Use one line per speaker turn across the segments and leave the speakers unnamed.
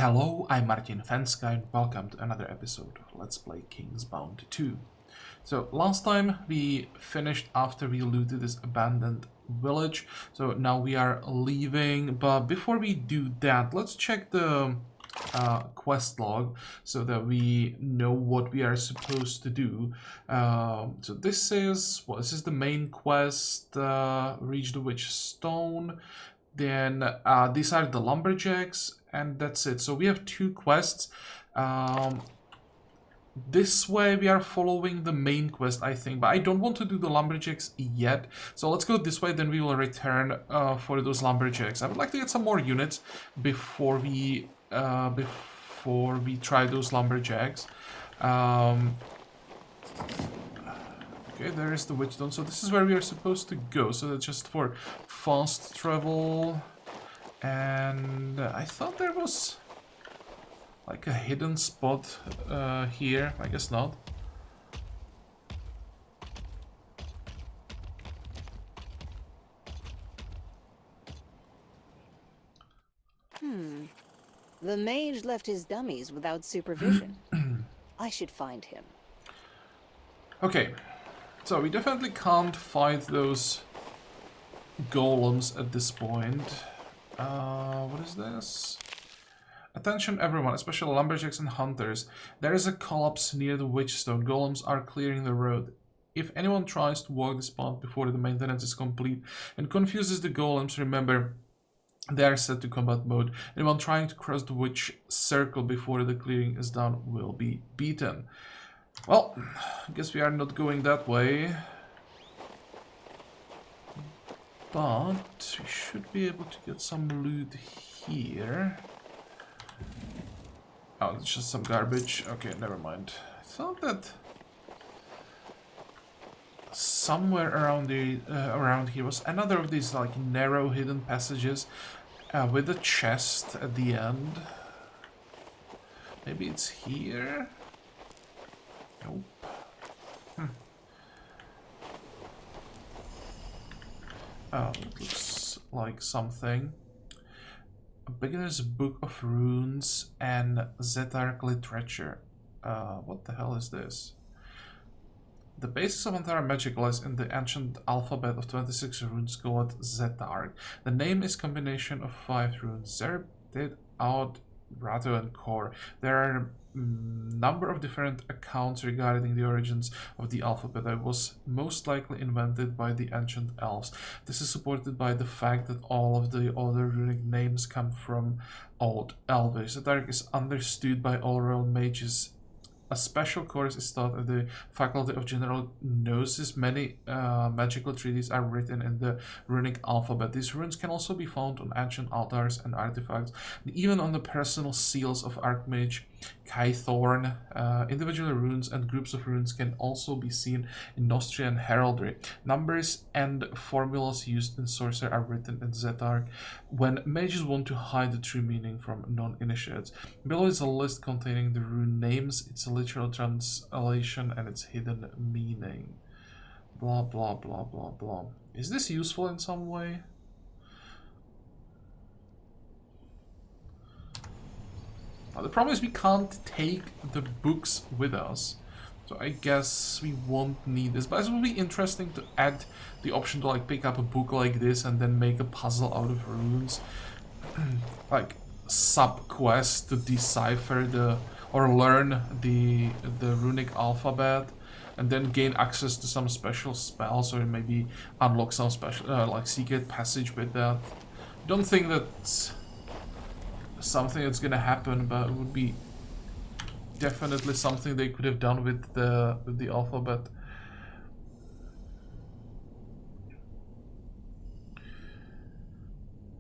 Hello, I'm Martin Fencka and welcome to another episode of Let's Play Kingsbound 2. So last time we finished after we looted this abandoned village, so now we are leaving, but before we do that, let's check the quest log so that we know what we are supposed to do. So this is the main quest, reach the witch stone. Then these are the lumberjacks, and that's it. So we have two quests. This way we are following the main quest, I think, but I don't want to do the lumberjacks yet. So let's go this way, then we will return for those lumberjacks. I would like to get some more units before we try those lumberjacks. Okay, there is the witch stone. So this is where we are supposed to go. So that's just for fast travel. And I thought there was like a hidden spot here. I guess not.
The mage left his dummies without supervision. I should find him.
Okay, so we definitely can't fight those golems at this point. What is this? Attention everyone, especially lumberjacks and hunters. There is a collapse near the witchstone. Golems are clearing the road. If anyone tries to walk this path before the maintenance is complete and confuses the golems, remember they are set to combat mode. Anyone trying to cross the witch circle before the clearing is done will be beaten. Well, I guess we are not going that way. But we should be able to get some loot here. Oh, it's just some garbage. Okay, never mind. I thought that somewhere around here was another of these like narrow hidden passages with a chest at the end. Maybe it's here. Nope. Oh, it looks like something. A beginner's book of runes and Zetark literature. What the hell is this? The basis of entire magic lies in the ancient alphabet of 26 runes called Zetark. The name is a combination of 5 runes: Zerb, Did, Out, Rato, and Kor. There are a number of different accounts regarding the origins of the alphabet that was most likely invented by the ancient elves. This is supported by the fact that all of the other runic names come from Old Elvish. Zetark is understood by all realm mages. A special course is taught at the Faculty of General Gnosis. Many magical treatises are written in the runic alphabet. These runes can also be found on ancient altars and artifacts, and even on the personal seals of Archmage Kythorn. Individual runes and groups of runes can also be seen in Nostrian heraldry. Numbers and formulas used in sorcery are written in Zetark when mages want to hide the true meaning from non-initiates. Below is a list containing the rune names, its literal translation, and its hidden meaning. Blah blah blah blah blah. Is this useful in some way? The problem is we can't take the books with us, so I guess we won't need this, but it would be interesting to add the option to like pick up a book like this and then make a puzzle out of runes. Like sub-quest to decipher or learn the runic alphabet and then gain access to some special spells, or maybe unlock some special like secret passage with that. Don't think that's something that's gonna happen, but it would be definitely something they could have done with the alphabet.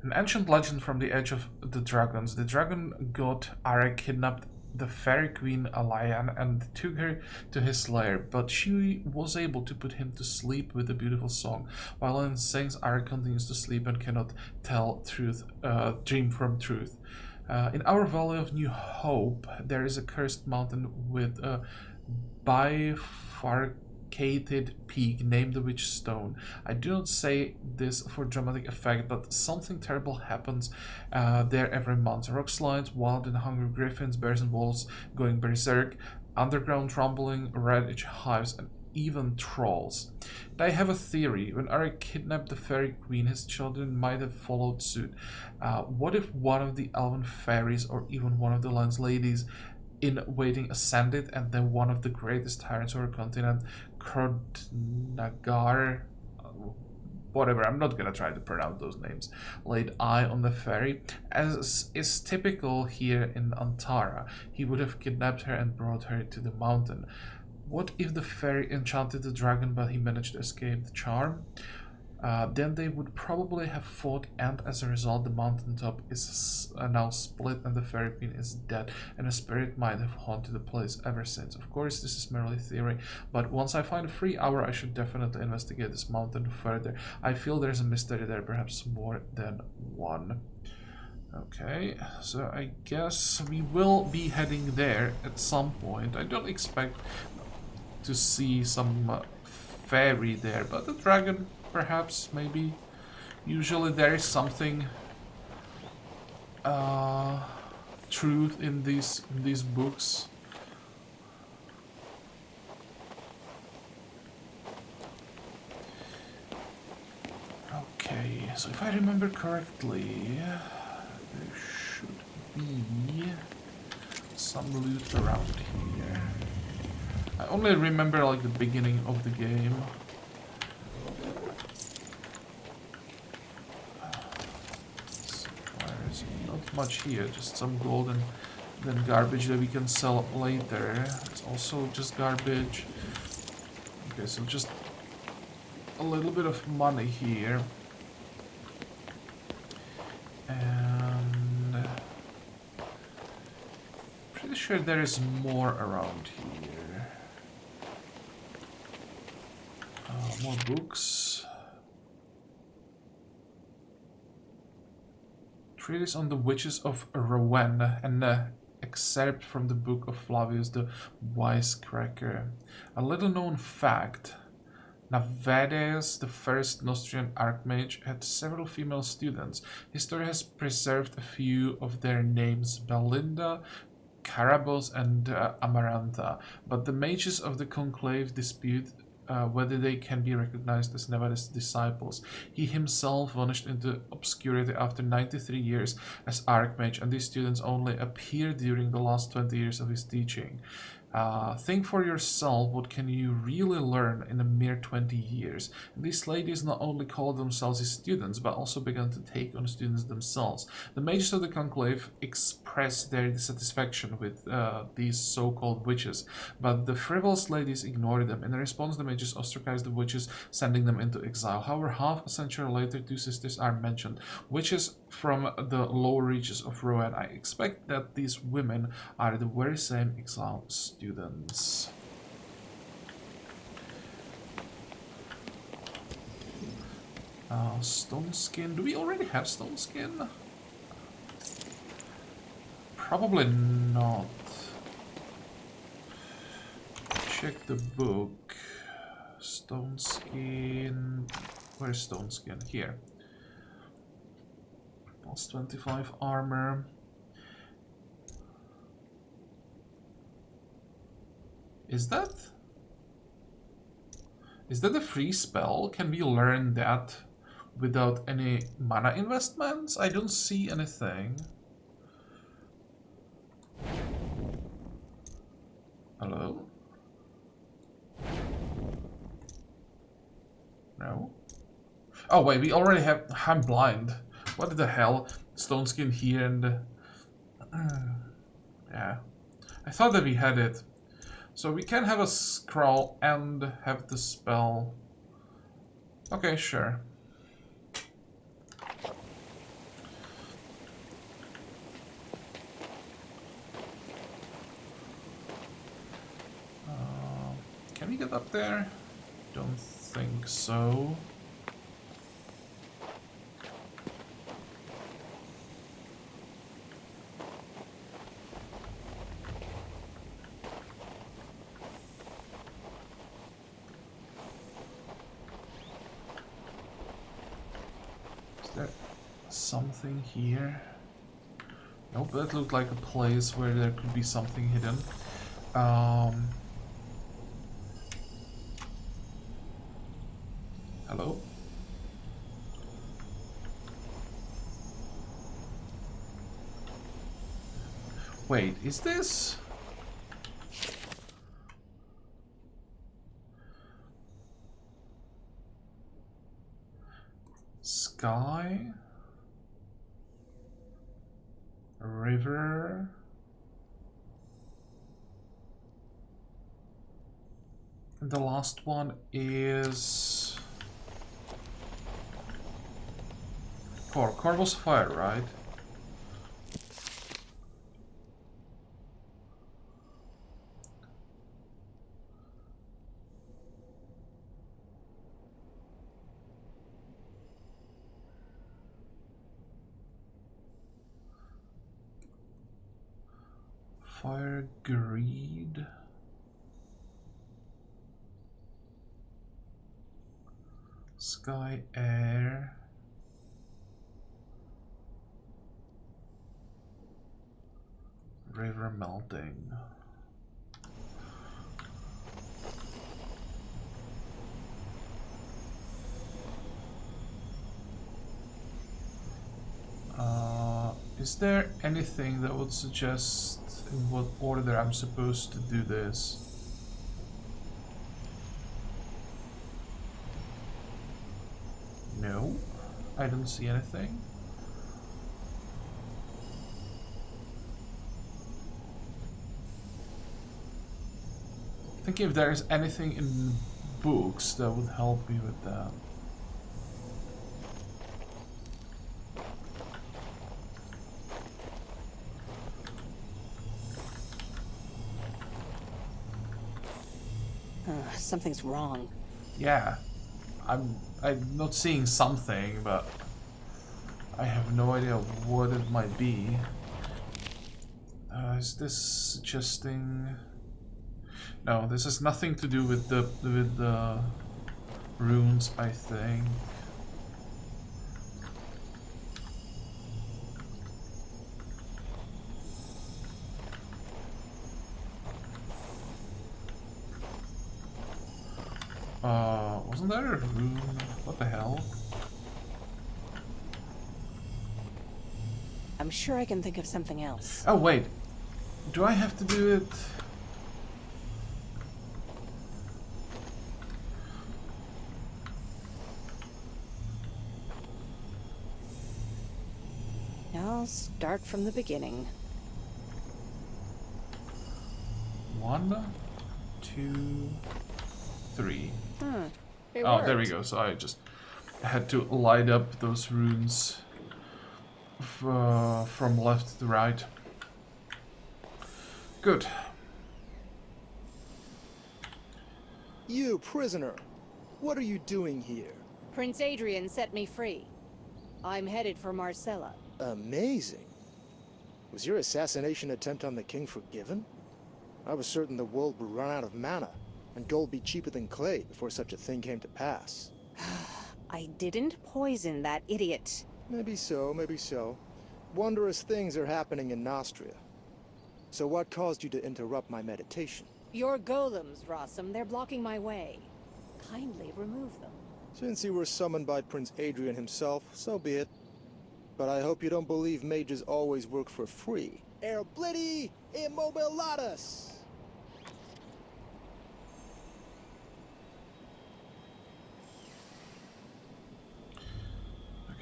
An ancient legend from the Age of the Dragons. The dragon god Ara kidnapped the fairy queen Alayan and took her to his lair, but she was able to put him to sleep with a beautiful song. While in Saints, Ara continues to sleep and cannot tell dream from truth. In our Valley of New Hope, there is a cursed mountain with a truncated peak named the Witch Stone. I do not say this for dramatic effect, but something terrible happens there every month. Rock slides, wild and hungry griffins, bears and wolves going berserk, underground rumbling, red-edge hives, and even trolls. And I have a theory. When Eric kidnapped the fairy queen, his children might have followed suit. What if one of the elven fairies, or even one of the land's ladies in waiting, ascended, and then one of the greatest tyrants of our continent, Krodnagar, whatever, I'm not gonna try to pronounce those names, laid eye on the fairy? As is typical here in Antara, he would have kidnapped her and brought her to the mountain. What if the fairy enchanted the dragon, but he managed to escape the charm? Then they would probably have fought, and as a result the mountaintop is now split and the fairy queen is dead, and a spirit might have haunted the place ever since. Of course, this is merely theory, but once I find a free hour, I should definitely investigate this mountain further. I feel there's a mystery there, perhaps more than one. Okay, so I guess we will be heading there at some point. I don't expect to see some fairy there, but a dragon, perhaps, maybe. Usually there is something truth in these books. Okay, so if I remember correctly, there should be some loot around here. I only remember like the beginning of the game. There's not much here, just some gold and then garbage that we can sell later. It's also just garbage. Okay, so just a little bit of money here. And pretty sure there is more around here. More books. Treatise on the Witches of Rouen, and excerpt from the book of Flavius the Wisecracker. A little known fact: Navides, the first Nostrian archmage, had several female students. History has preserved a few of their names: Belinda, Carabos, and Amarantha, but the mages of the conclave dispute whether they can be recognized as Nevada's disciples. He himself vanished into obscurity after 93 years as Archmage, and these students only appeared during the last 20 years of his teaching. Think for yourself, what can you really learn in a mere 20 years? And these ladies not only called themselves his students, but also began to take on students themselves. The mages of the conclave expressed their dissatisfaction with these so-called witches, but the frivolous ladies ignored them. In response, the mages ostracized the witches, sending them into exile. However, half a century later, two sisters are mentioned, witches from the lower reaches of Rouen. I expect that these women are the very same exiled students. Stone skin. Do we already have stone skin? Probably not. Check the book. Stone skin. Where's stone skin? Here. Plus 25 armor. Is that a free spell? Can we learn that without any mana investments? I don't see anything. Hello? No? Oh wait, we already have... I'm blind. What the hell? Stone skin here and... yeah. I thought that we had it. So we can have a scroll and have the spell. Okay, sure. Can we get up there? Don't think so. something here? Nope, that looked like a place where there could be something hidden. Hello? Wait, is this? Sky? River? And the last one is... Core. Core was fire, right? Fire, greed. Sky, air. River, melting. Is there anything that would suggest in what order I'm supposed to do this? No, I don't see anything. I think if there's anything in books that would help me with that.
Something's wrong.
Yeah, I'm not seeing something, but I have no idea what it might be. Is this suggesting? No, this has nothing to do with the runes, I think. Wasn't there a rune? What the hell?
I'm sure I can think of something else.
Oh wait, do I have to do it?
I'll start from the beginning.
1, 2, 3.
It
Oh, there we
worked.
go. So I just had to light up those runes from left to right. Good.
You, prisoner! What are you doing here?
Prince Adrian set me free. I'm headed for Marcella.
Amazing. Was your assassination attempt on the king forgiven? I was certain the world would run out of mana, and gold be cheaper than clay before such a thing came to pass.
I didn't poison that idiot.
Maybe so, maybe so. Wondrous things are happening in Nostria. So what caused you to interrupt my meditation?
Your golems, Rossum, they're blocking my way. Kindly remove them.
Since you were summoned by Prince Adrian himself, so be it. But I hope you don't believe mages always work for free. Erblidi immobilatus!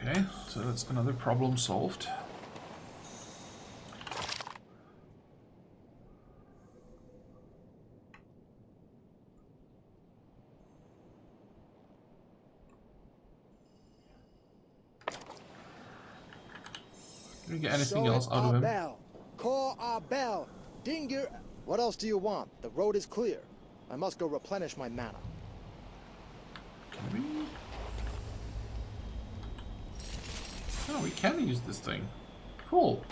Okay, so that's another problem solved. Can we get anything else out of him?
Bell. Call our bell. Dinger. What else do you want? The road is clear. I must go replenish my mana.
Can we? Oh, we can use this thing. Cool.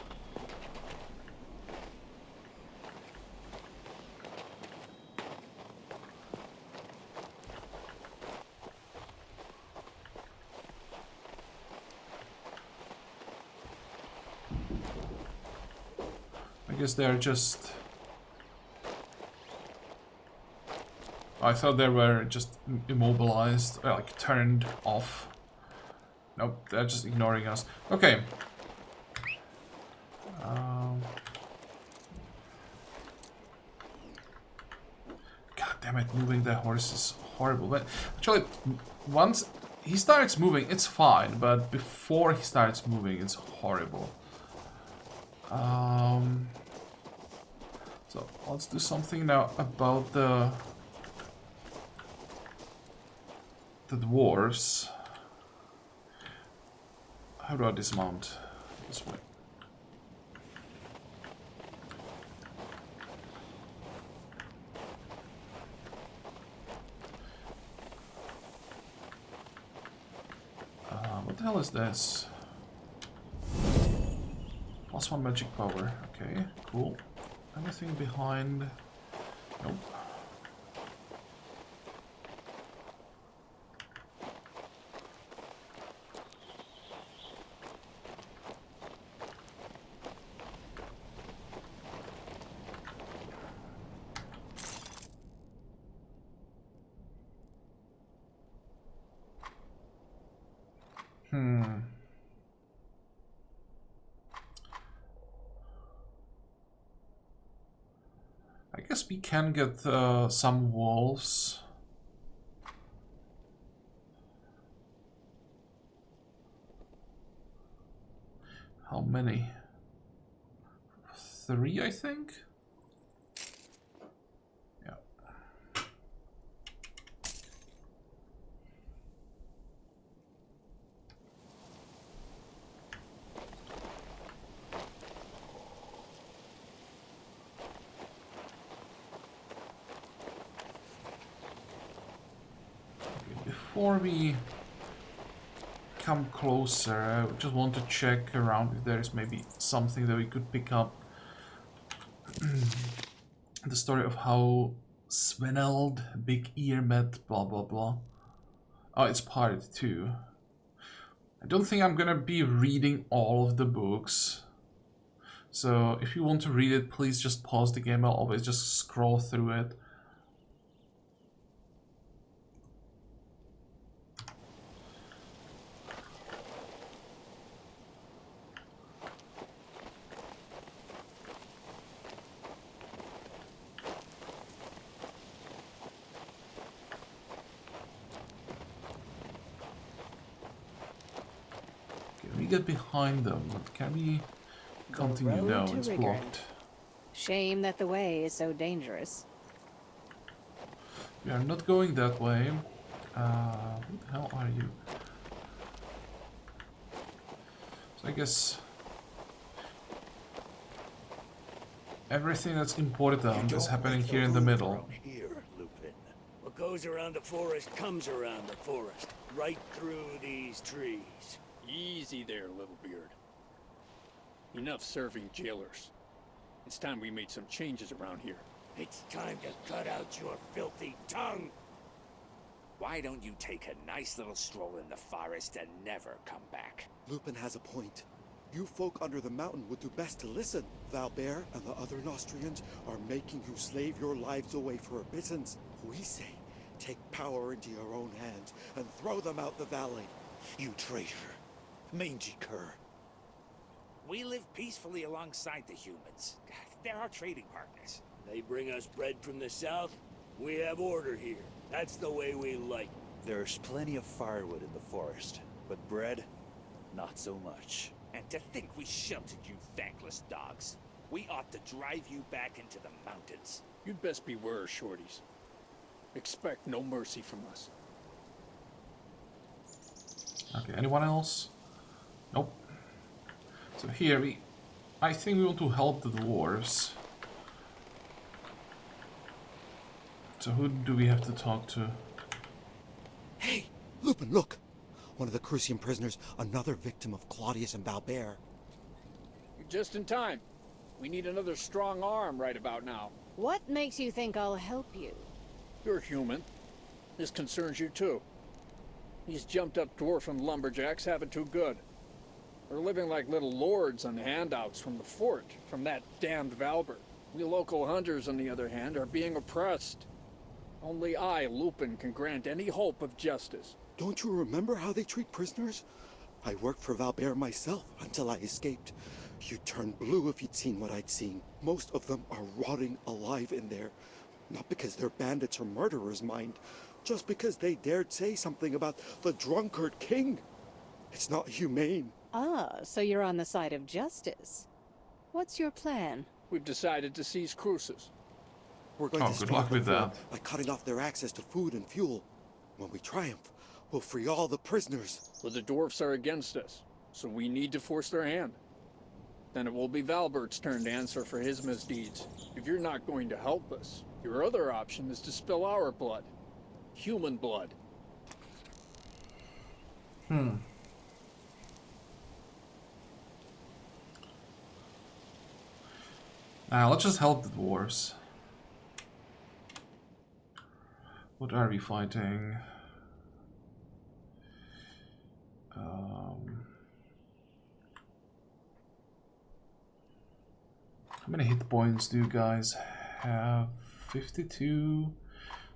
guess they're just... I thought they were just immobilized, like turned off. Nope, they're just ignoring us. Okay. God damn it, moving the horse is horrible. But actually, once he starts moving, it's fine. But before he starts moving, it's horrible. So let's do something now about the dwarves. How do I dismount? This way. What the hell is this? +1 magic power. Okay, cool. Anything behind? Nope. I guess we can get some wolves. How many? 3, I think? Yeah. Before we come closer, I just want to check around if there's maybe something that we could pick up. The story of how Sveneld, Big Ear met, blah blah blah. Oh, it's part 2. I don't think I'm gonna be reading all of the books. So if you want to read it, please just pause the game. I'll always just scroll through it. Get behind them, but can we continue? No, it's blocked.
Shame that the way is so dangerous.
We are not going that way. Who the hell are you? So I guess everything that's important is happening here in the middle.
Here, Lupin. What goes around the forest comes around the forest, right through these trees.
Easy there, little beard. Enough serving jailers. It's time we made some changes around here.
It's time to cut out your filthy tongue! Why don't you take a nice little stroll in the forest and never come back?
Lupin has a point. You folk under the mountain would do best to listen. Valbert and the other Nostrians are making you slave your lives away for a pittance. We say, take power into your own hands and throw them out the valley.
You traitor. Mangy cur. We live peacefully alongside the humans. They're our trading partners. They bring us bread from the south. We have order here. That's the way we like it.
There's plenty of firewood in the forest, but bread, not so much.
And to think we sheltered you thankless dogs. We ought to drive you back into the mountains.
You'd best beware, shorties. Expect no mercy from us.
Okay, anyone else? Nope. So here I think we want to help the dwarves. So who do we have to talk to?
Hey, Lupin, look! One of the Crucian prisoners, another victim of Claudius and Valbert.
You're just in time. We need another strong arm right about now.
What makes you think I'll help you?
You're human. This concerns you too. These jumped-up dwarf and lumberjacks have it too good. We're living like little lords on handouts from the fort, from that damned Valbert. We local hunters, on the other hand, are being oppressed. Only I, Lupin, can grant any hope of justice.
Don't you remember how they treat prisoners? I worked for Valbert myself until I escaped. You'd turn blue if you'd seen what I'd seen. Most of them are rotting alive in there. Not because they're bandits or murderers, mind. Just because they dared say something about the drunkard king. It's not humane.
Ah, so you're on the side of justice. What's your plan?
We've decided to seize Cruces.
We're going
Oh,
to
good
starve
luck with
them
that.
by cutting off their access to food and fuel. When we triumph, we'll free all the prisoners.
But the dwarfs are against us, so we need to force their hand. Then it will be Valbert's turn to answer for his misdeeds. If you're not going to help us, your other option is to spill our blood. Human blood.
Let's just help the dwarves. What are we fighting? How many hit points do you guys have? 52,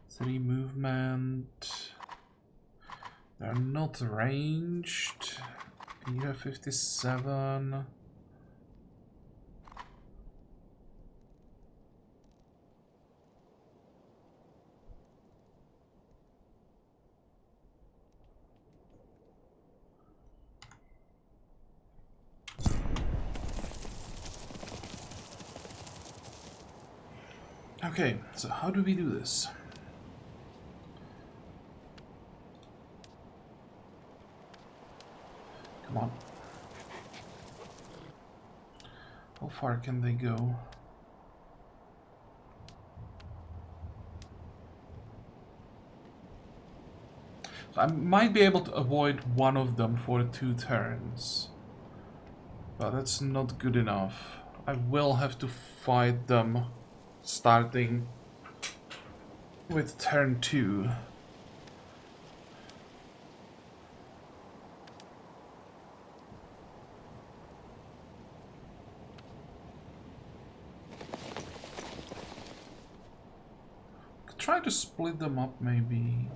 3 movement. They're not ranged. You have 57. Okay, so how do we do this? Come on. How far can they go? So I might be able to avoid one of them for 2 turns. But that's not good enough. I will have to fight them starting with turn 2. Could try to split them up maybe.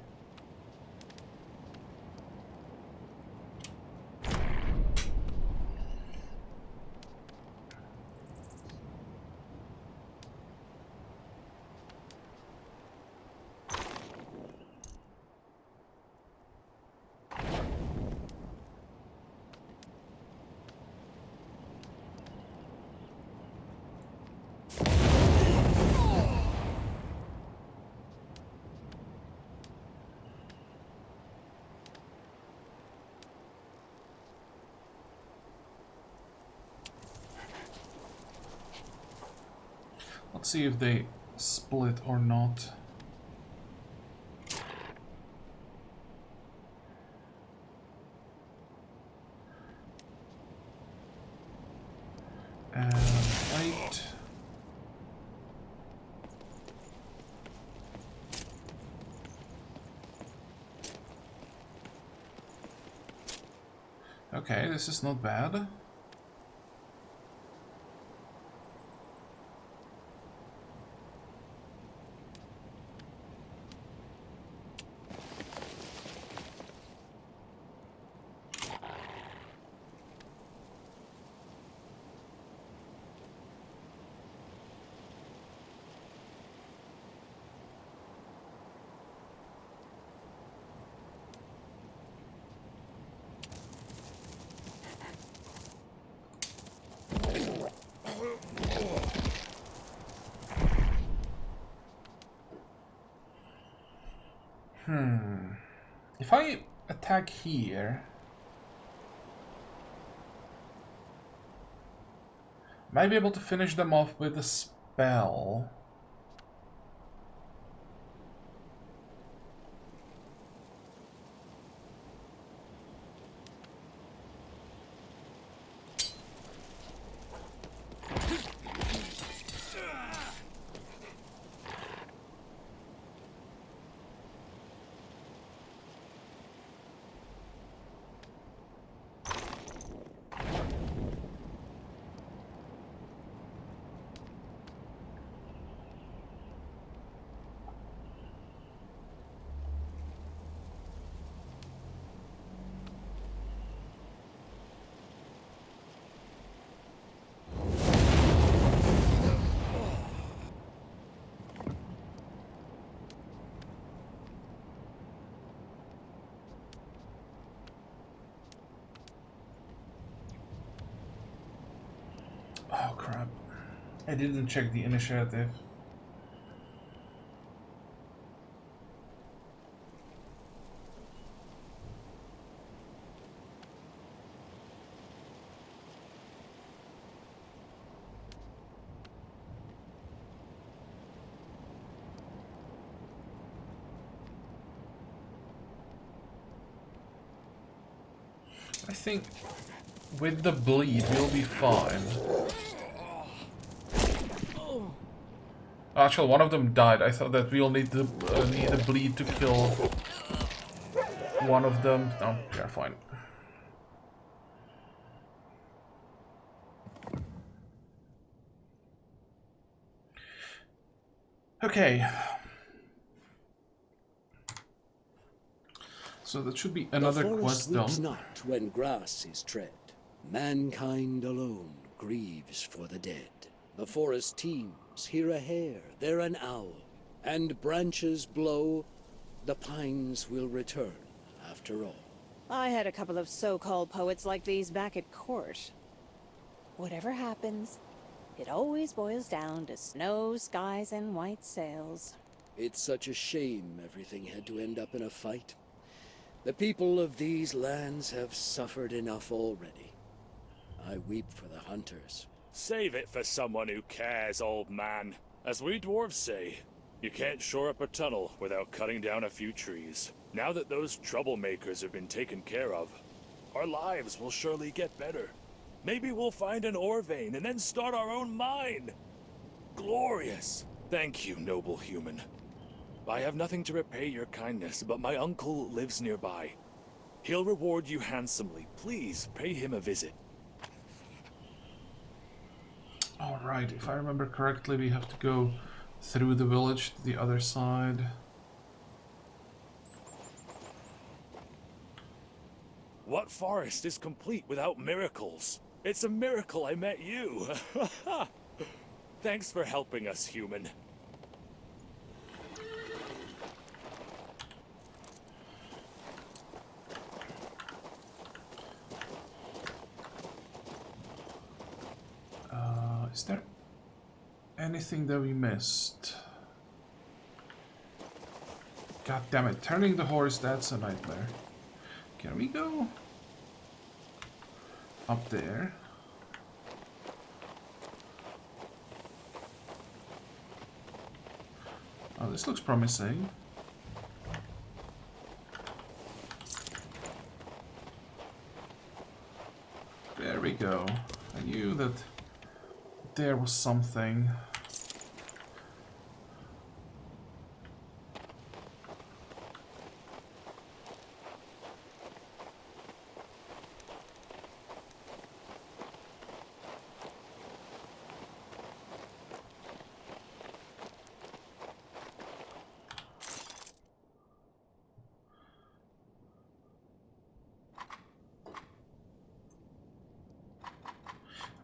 Let's see if they split or not. And wait. Okay, this is not bad. If I attack here, I might be able to finish them off with a spell. I didn't check the initiative. I think with the bleed we'll be fine. Actually, one of them died. I thought that we'll need a bleed to kill one of them. No, we are fine. Okay. So that should be another
the
quest
forest weeps
done.
not when grass is tread. Mankind alone grieves for the dead. The forest teems, here a hare, there an owl, and branches blow, the pines will return after all.
I had a couple of so-called poets like these back at court. Whatever happens, it always boils down to snow, skies, and white sails.
It's such a shame everything had to end up in a fight. The people of these lands have suffered enough already. I weep for the hunters.
Save it for someone who cares, old man. As we dwarves say, you can't shore up a tunnel without cutting down a few trees. Now that those troublemakers have been taken care of, our lives will surely get better. Maybe we'll find an ore vein and then start our own mine. Glorious. Thank you, noble human. I have nothing to repay your kindness, but my uncle lives nearby. He'll reward you handsomely. Please pay him a visit.
Alright, if I remember correctly, we have to go through the village to the other side.
What forest is complete without miracles? It's a miracle I met you. Thanks for helping us, human.
Is there anything that we missed? God damn it, turning the horse, that's a nightmare. Can we go up there? Oh, this looks promising. There we go. I knew that there was something.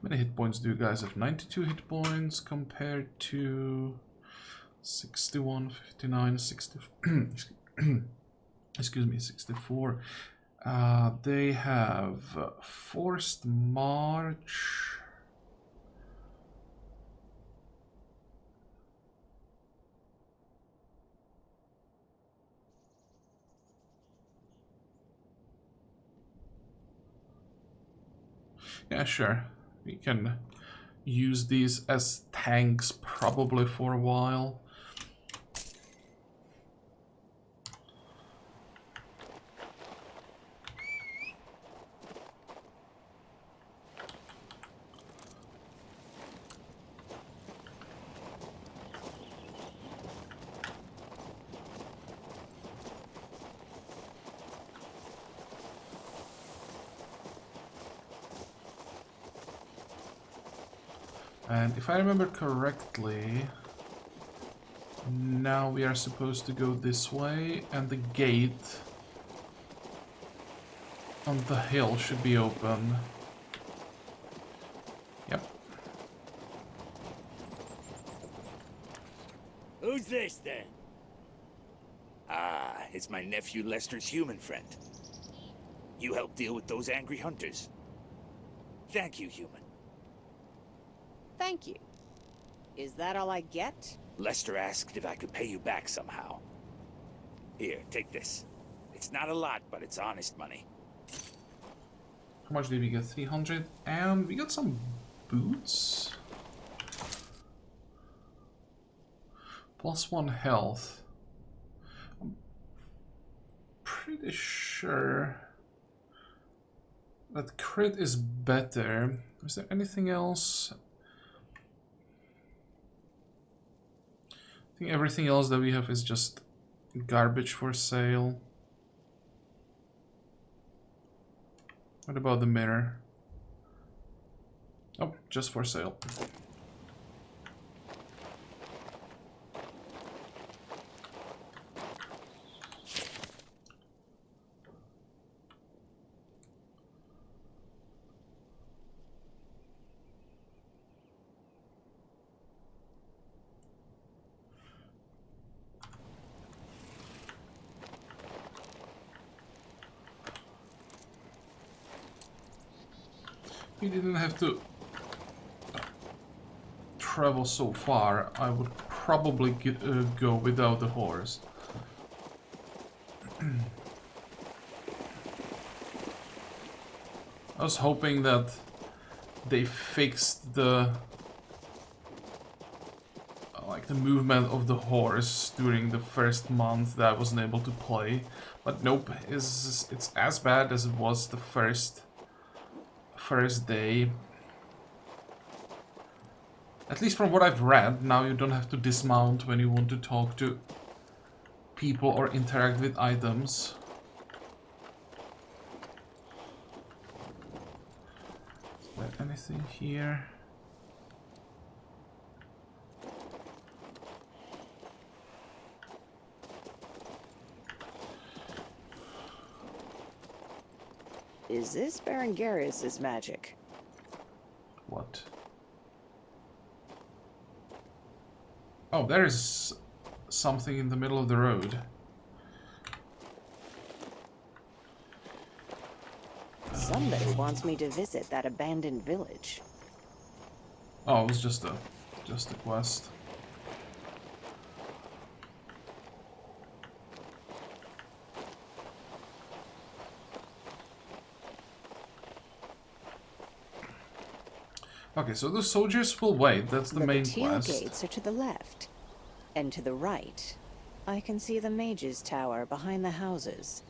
How many hit points do you guys have? 92 hit points compared to 61, 59, 60. Excuse me, 64. They have forced march. Yeah, sure. We can use these as tanks probably for a while. And if I remember correctly, now we are supposed to go this way, and the gate on the hill should be open. Yep.
Who's this, then? Ah, it's my nephew Lester's human friend. You helped deal with those angry hunters. Thank you, human.
Thank you. Is that all I get?
Lester asked if I could pay you back somehow. Here, take this. It's not a lot, but it's honest money.
How much did we get? 300, and we got some boots. +1 health. I'm pretty sure that crit is better. Is there anything else? I think everything else that we have is just garbage for sale. What about the mirror? Oh, just for sale. We didn't have to travel so far. I would probably go without the horse. I was hoping that they fixed the the movement of the horse during the first month that I wasn't able to play, but nope, it's as bad as it was the first day. At least from what I've read, now you don't have to dismount when you want to talk to people or interact with items. Is there anything here?
Is this Berengarius' magic?
What? Oh, there's something in the middle of the road.
Somebody wants me to visit that abandoned village.
Oh, it was just a quest. Okay, so the soldiers will wait. That's the main quest.
The gates are to the left, and to the right, I can see the Mage's tower behind the houses.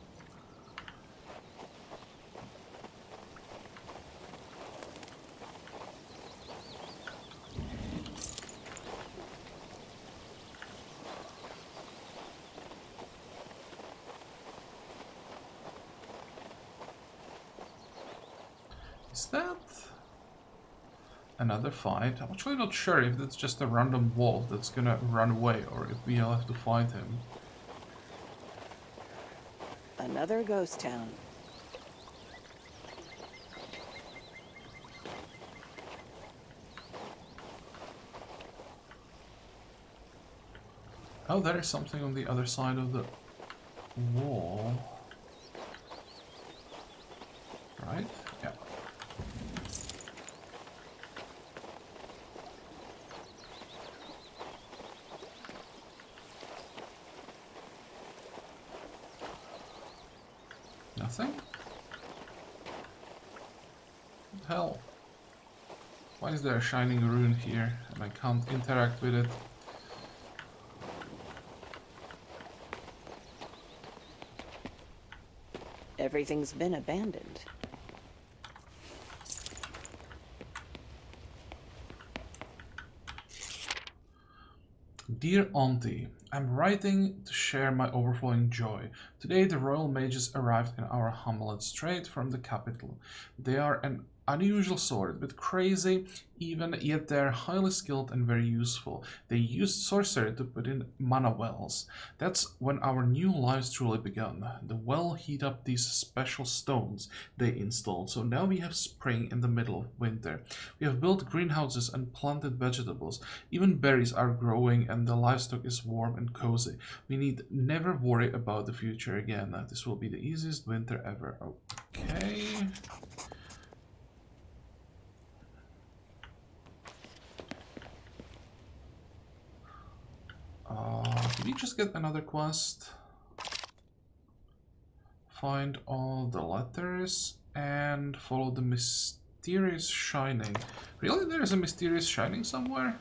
Is that another fight? I'm actually not sure if that's just a random wolf that's gonna run away or if we'll have to fight him.
Another ghost town.
Oh, there is something on the other side of the wall. Right? Yeah. Nothing? What the hell? Why is there a shining rune here and I can't interact with it?
Everything's been abandoned.
Dear Auntie, I'm writing to share my overflowing joy. Today the royal mages arrived in our hamlet straight from the capital. They are an unusual sort, but crazy even, yet they're highly skilled and very useful. They used sorcery to put in mana wells. That's when our new lives truly begun. The well heat up these special stones they installed, so now we have spring in the middle of winter. We have built greenhouses and planted vegetables. Even berries are growing and the livestock is warm and cozy. We need never worry about the future again. This will be the easiest winter ever. Okay. Did we just get another quest? Find all the letters and follow the mysterious shining. Really? There's a mysterious shining somewhere?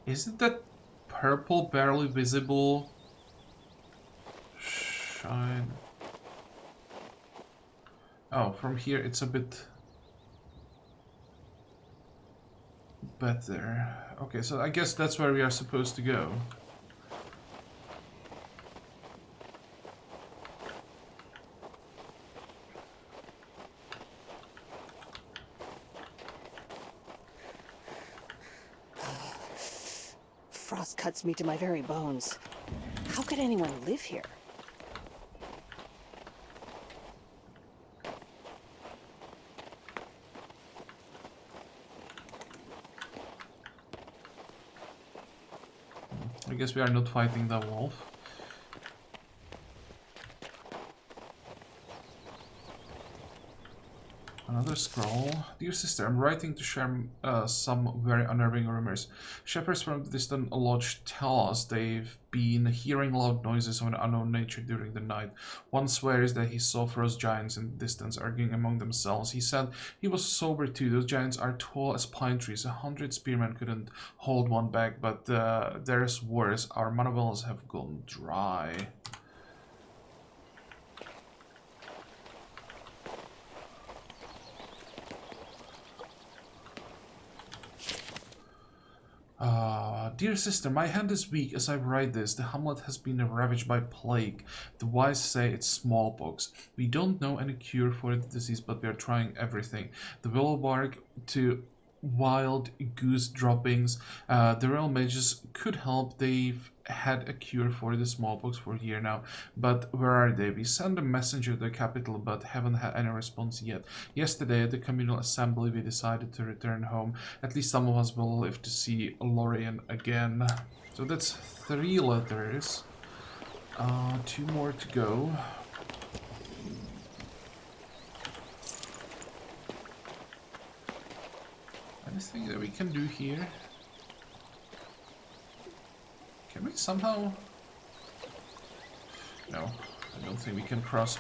Is it that purple, barely visible shine? Oh, from here it's a bit better. Okay, so I guess that's where we are supposed to go.
Frost cuts me to my very bones. How could anyone live here?
I guess we are not fighting the wolf. Another scroll. Dear sister, I'm writing to share some very unnerving rumors. Shepherds from the distant lodge tell us they've been hearing loud noises of an unknown nature during the night. One swears that he saw frost giants in the distance arguing among themselves. He said he was sober too. Those giants are tall as pine trees. 100 spearmen couldn't hold one back, but there's worse. Our mana wells have gone dry. Dear sister, my hand is weak as I write this. The hamlet has been ravaged by plague. The wise say it's smallpox. We don't know any cure for the disease, but we are trying everything. The willow bark to wild goose droppings. The real mages could help. They've had a cure for the smallpox for a year now, but where are they? We sent a messenger to the capital, but haven't had any response yet. Yesterday at the communal assembly we decided to return home. At least some of us will live to see Lorien again. So that's 3 letters. 2 more to go. Anything that we can do here? Can we somehow... No, I don't think we can cross.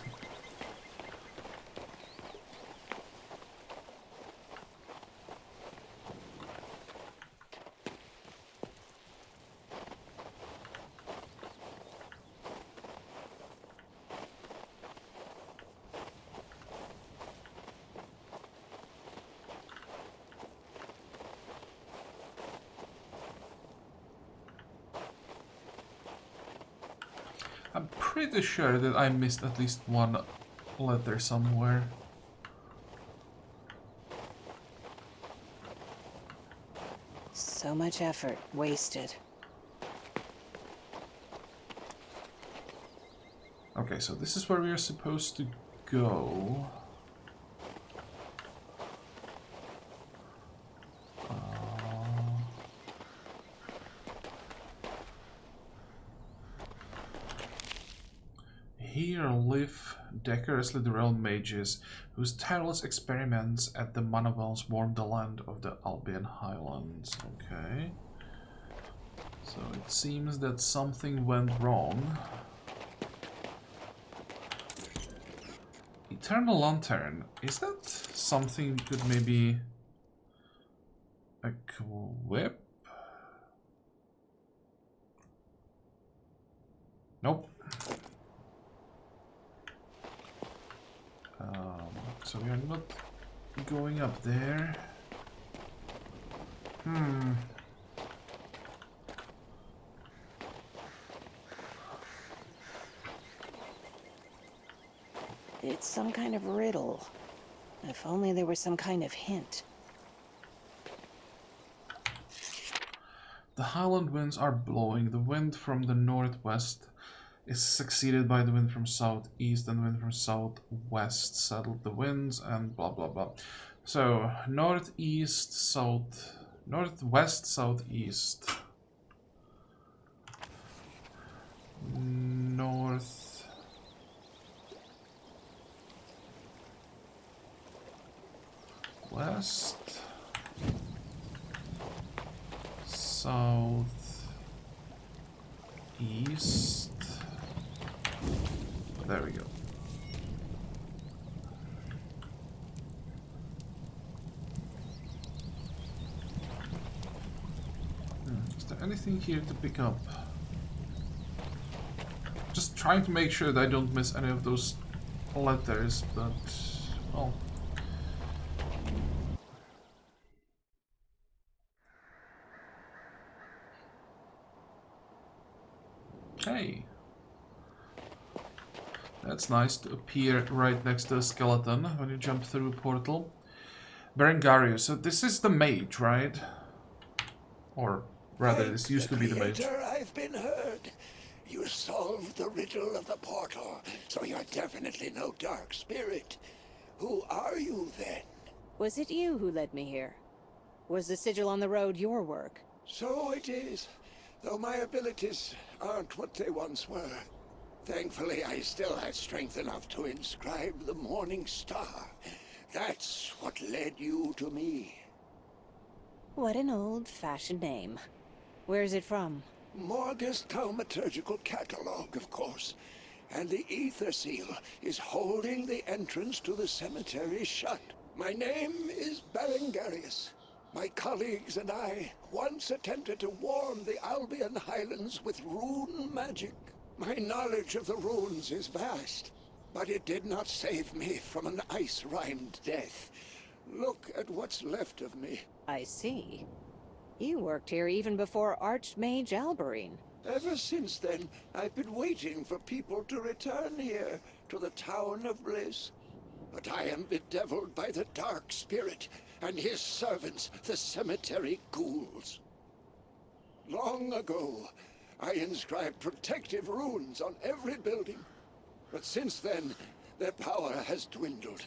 I'm pretty sure that I missed at least 1 letter somewhere.
So much effort wasted.
Okay, so this is where we are supposed to go. Here live decorously the real mages, whose tireless experiments at the mana wells warmed the land of the Albion Highlands. Okay. So it seems that something went wrong. Eternal Lantern. Is that something we could maybe equip? Nope. So we are not going up there.
It's some kind of riddle. If only there was some kind of hint.
The highland winds are blowing. The wind from the northwest is succeeded by the wind from southeast, and the wind from southwest settled the winds, and blah blah blah. So northeast, south, northwest, southeast, north, West. South. East. There we go. Is there anything here to pick up? Just trying to make sure that I don't miss any of those letters, but well. Hey. That's nice to appear right next to a skeleton when you jump through a portal. Berengario, so this is the mage, right? Or rather, this used to be the mage.
I've been heard. You solved the riddle of the portal, so you're definitely no dark spirit. Who are you then?
Was it you who led me here? Was the sigil on the road your work?
So it is, though my abilities aren't what they once were. Thankfully, I still had strength enough to inscribe the Morning Star. That's what led you to me.
What an old-fashioned name. Where's it from?
Morga's thaumaturgical catalog, of course. And the ether seal is holding the entrance to the cemetery shut. My name is Berengarius. My colleagues and I once attempted to warm the Albion Highlands with rune magic. My knowledge of the runes is vast, but it did not save me from an ice-rhymed death. Look at what's left of me.
I see. You worked here even before Archmage Alberine.
Ever since then, I've been waiting for people to return here, to the Town of Bliss. But I am bedeviled by the Dark Spirit and his servants, the cemetery ghouls. Long ago, I inscribed protective runes on every building. But since then, their power has dwindled.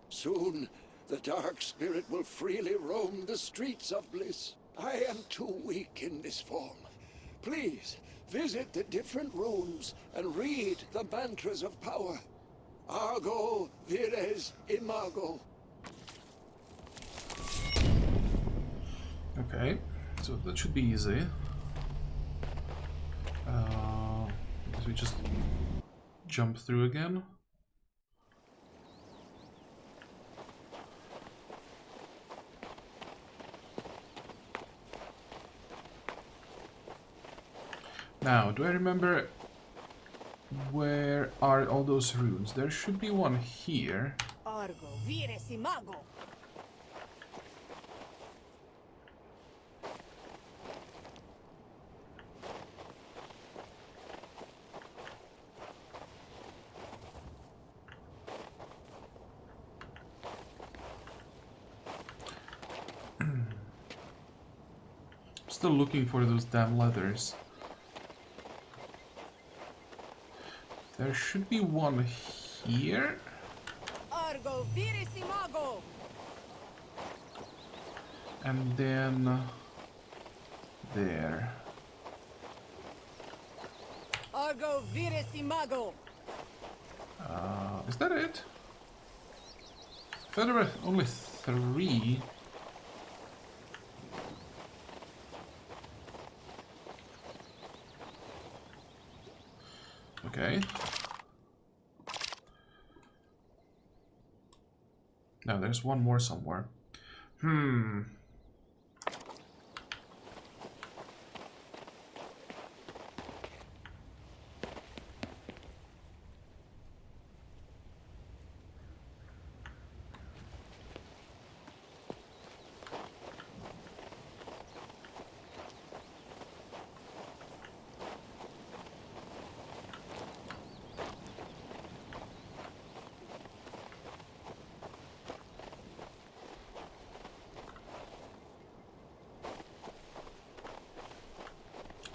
Soon, the Dark Spirit will freely roam the streets of Bliss. I am too weak in this form. Please, visit the different rooms and read the mantras of power. Argo vires imago.
Okay, so that should be easy. As we just jump through again. Now, do I remember where are all those runes? There should be one here.
Argo vires imago.
Still looking for those damn letters. There should be one here.
Argo vires imago.
And then there.
Argo vires imago.
Is that it? I thought there were only 3. Okay. No, there's one more somewhere.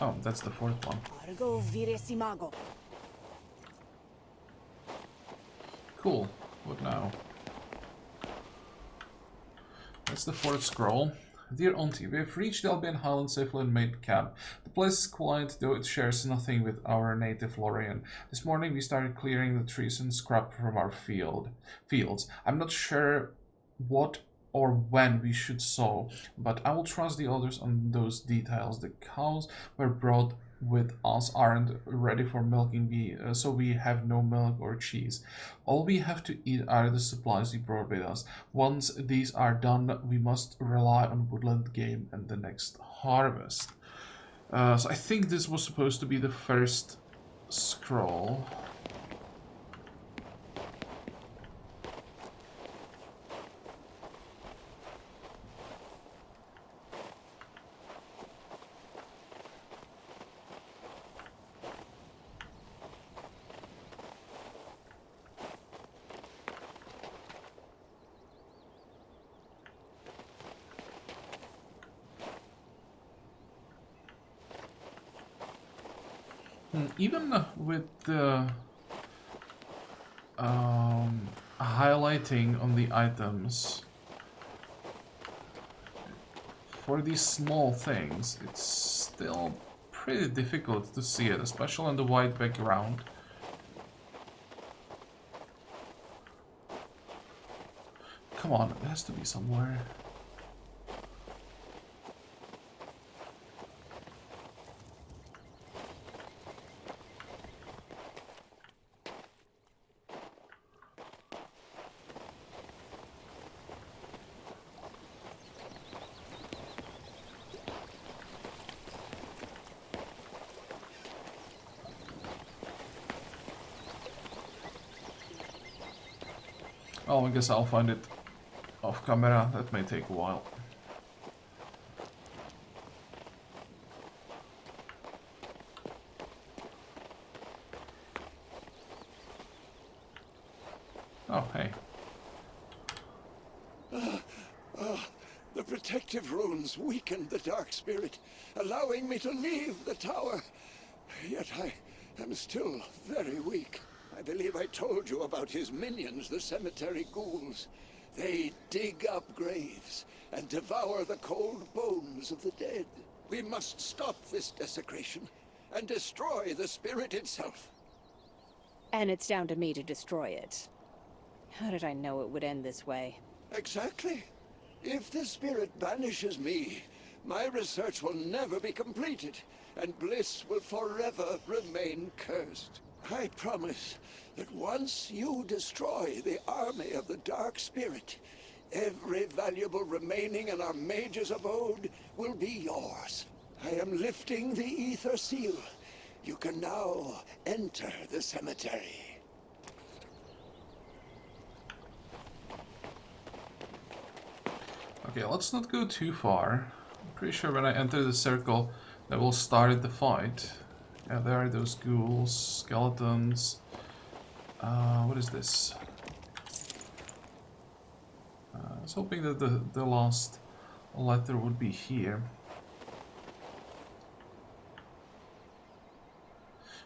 Oh, that's the 4th one.
Argo vires imago.
Cool. What now? That's the 4th scroll. Dear Auntie, we have reached the Albion Highlands safely and made camp. The place is quiet, though it shares nothing with our native Lorien. This morning we started clearing the trees and scrap from our fields. I'm not sure what or when we should sow, but I will trust the others on those details. The cows were brought with us aren't ready for milking, so we have no milk or cheese. All we have to eat are the supplies we brought with us. Once these are done, we must rely on woodland game and the next harvest. So I think this was supposed to be the first scroll. Even with the highlighting on the items for these small things, it's still pretty difficult to see it, especially on the white background. Come on, it has to be somewhere. Oh, I guess I'll find it off camera. That may take a while. Oh, hey.
The protective runes weakened the dark spirit, allowing me to leave the tower. Yet I am still very weak. I believe I told you about his minions, the cemetery ghouls. They dig up graves and devour the cold bones of the dead. We must stop this desecration and destroy the spirit itself.
And it's down to me to destroy it. How did I know it would end this way?
Exactly. If the spirit banishes me, my research will never be completed, and Bliss will forever remain cursed. I promise that once you destroy the army of the Dark Spirit, every valuable remaining in our Mage's abode will be yours. I am lifting the Ether Seal. You can now enter the cemetery.
Okay, let's not go too far. I'm pretty sure when I enter the circle, that will start the fight. Yeah, there are those ghouls, skeletons. What is this? I was hoping that the last letter would be here.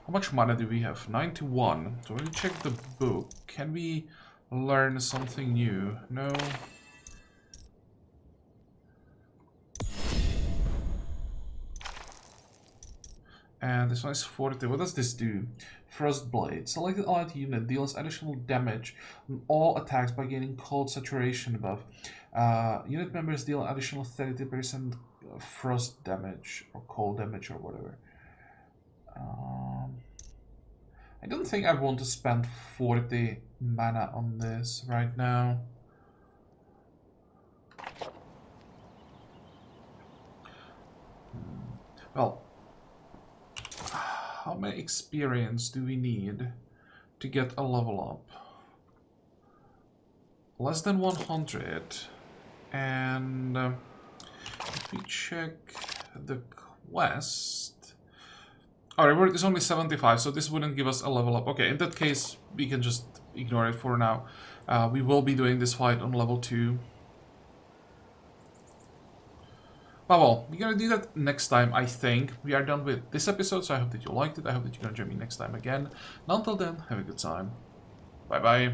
How much mana do we have? 91. So when we check the book, can we learn something new? No. And this one is 40. What does this do? Frostblade. Selected allied unit deals additional damage on all attacks by gaining cold saturation above. Unit members deal additional 30% frost damage or cold damage or whatever. I don't think I want to spend 40 mana on this right now. Well, how many experience do we need to get a level up? Less than 100. And if we check the quest... Our reward is only 75, so this wouldn't give us a level up. Okay, in that case, we can just ignore it for now. We will be doing this fight on level 2. But well, we're gonna do that next time, I think. We are done with this episode, so I hope that you liked it. I hope that you're gonna join me next time again. And until then, have a good time. Bye-bye.